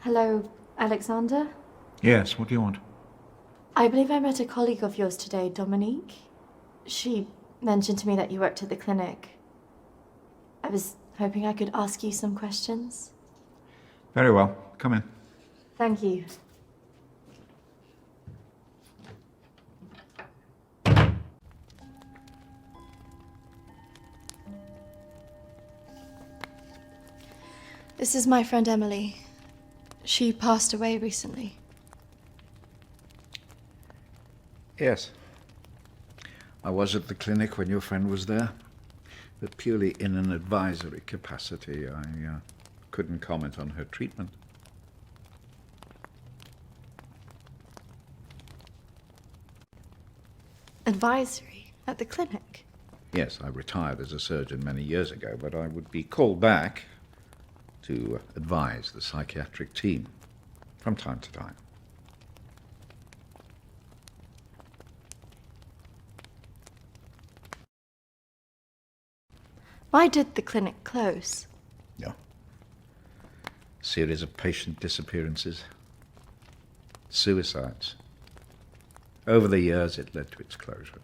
Hello, Alexander? Yes, what do you want? I believe I met a colleague of yours today, Dominique. She mentioned to me that you worked at the clinic. I was hoping I could ask you some questions. Very well. Come in. Thank you. This is my friend Emily. She passed away recently. Yes. I was at the clinic when your friend was there, but purely in an advisory capacity. I couldn't comment on her treatment. Advisory? At the clinic? Yes, I retired as a surgeon many years ago, but I would be called back to advise the psychiatric team from time to time. Why did the clinic close? Yeah. Series of patient disappearances. Suicides. Over the years, it led to its closure.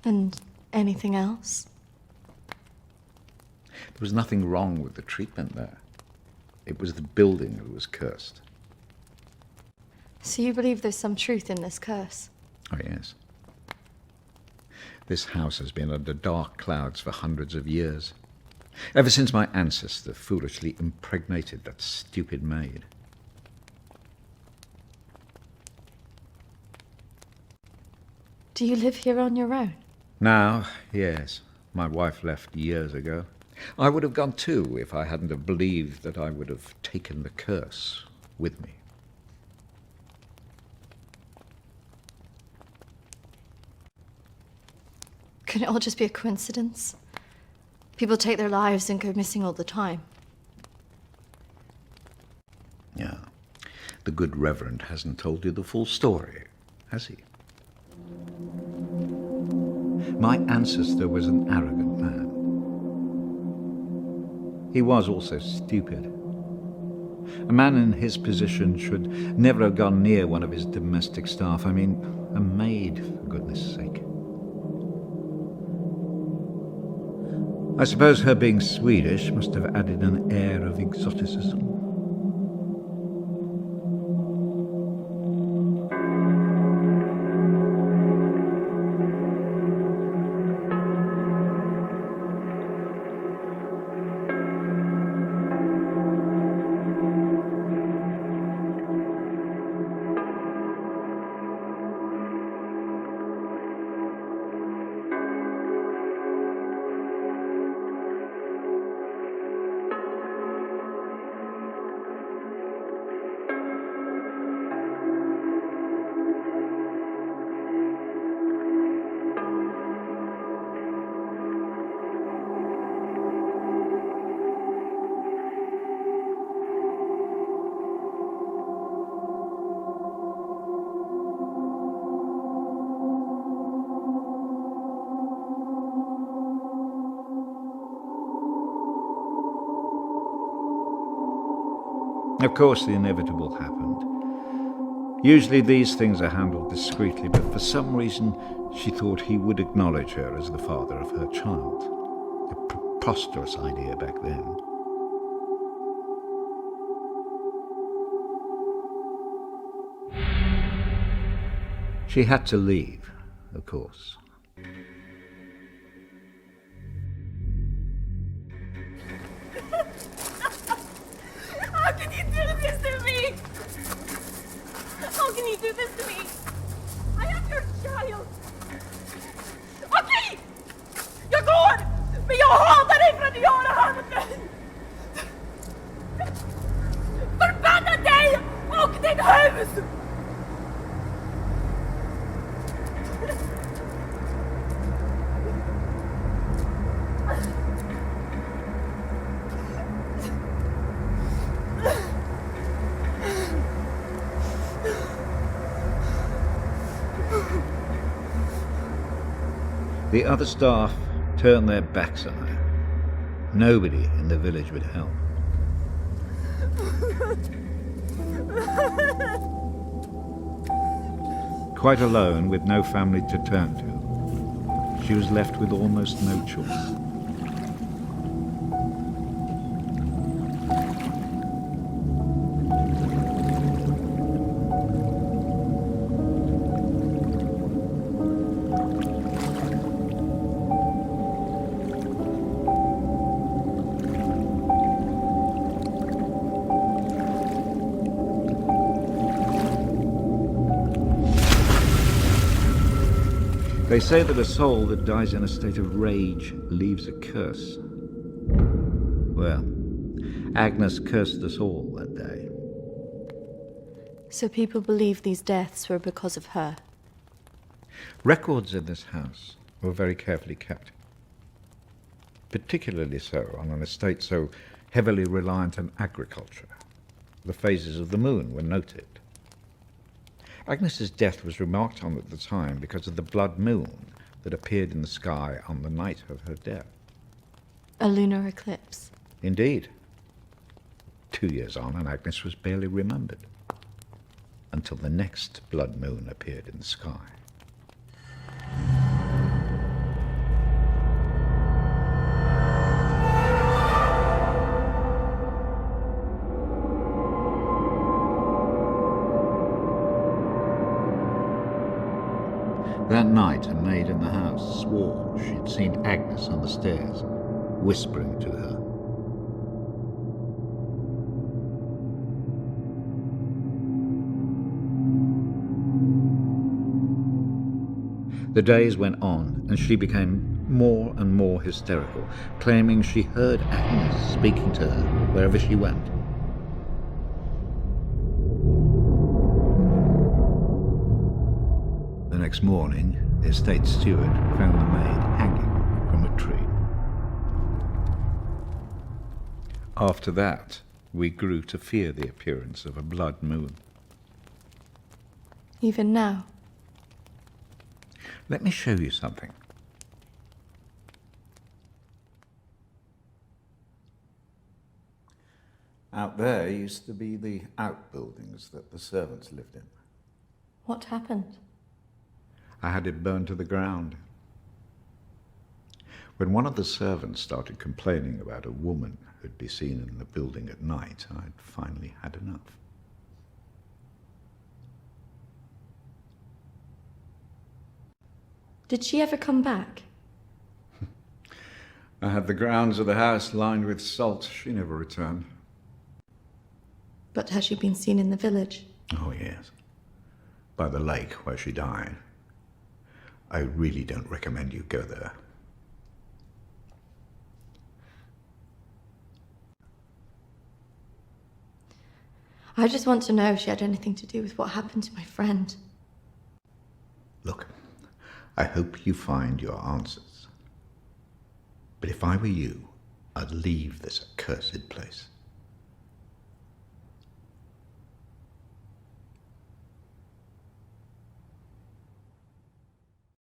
And anything else? There was nothing wrong with the treatment there. It was the building that was cursed. So you believe there's some truth in this curse? Oh, yes. This house has been under dark clouds for hundreds of years. Ever since my ancestor foolishly impregnated that stupid maid. Do you live here on your own? Now, yes. My wife left years ago. I would have gone too if I hadn't have believed that I would have taken the curse with me. Could it all just be a coincidence? People take their lives and go missing all the time. Yeah. The good Reverend hasn't told you the full story, has he? My ancestor was an arrogant man. He was also stupid. A man in his position should never have gone near one of his domestic staff. I mean, a maid, for goodness sake. I suppose her being Swedish must have added an air of exoticism. Of course, the inevitable happened. Usually these things are handled discreetly, but for some reason she thought he would acknowledge her as the father of her child. A preposterous idea back then. She had to leave, of course. How can you do this to me? How can you do this to me? I am your child. Okej! Jag går! Men jag hatar dig för att du gör det här mot mig! Förbanna dig och ditt hus! The other staff turned their backs on her. Nobody in the village would help. Quite alone, with no family to turn to, she was left with almost no choice. They say that a soul that dies in a state of rage leaves a curse. Well, Agnes cursed us all that day. So people believe these deaths were because of her. Records in this house were very carefully kept, particularly so on an estate so heavily reliant on agriculture. The phases of the moon were noted. Agnes's death was remarked on at the time because of the blood moon that appeared in the sky on the night of her death. A lunar eclipse. Indeed. 2 years on, and Agnes was barely remembered, until the next blood moon appeared in the sky. That night, a maid in the house swore she'd seen Agnes on the stairs, whispering to her. The days went on, and she became more and more hysterical, claiming she heard Agnes speaking to her wherever she went. The next morning, the estate steward found the maid hanging from a tree. After that, we grew to fear the appearance of a blood moon. Even now. Let me show you something. Out there used to be the outbuildings that the servants lived in. What happened? I had it burned to the ground. When one of the servants started complaining about a woman who'd be seen in the building at night, I'd finally had enough. Did she ever come back? I had the grounds of the house lined with salt. She never returned. But has she been seen in the village? Oh, yes. By the lake where she died. I really don't recommend you go there. I just want to know if she had anything to do with what happened to my friend. Look, I hope you find your answers. But if I were you, I'd leave this accursed place.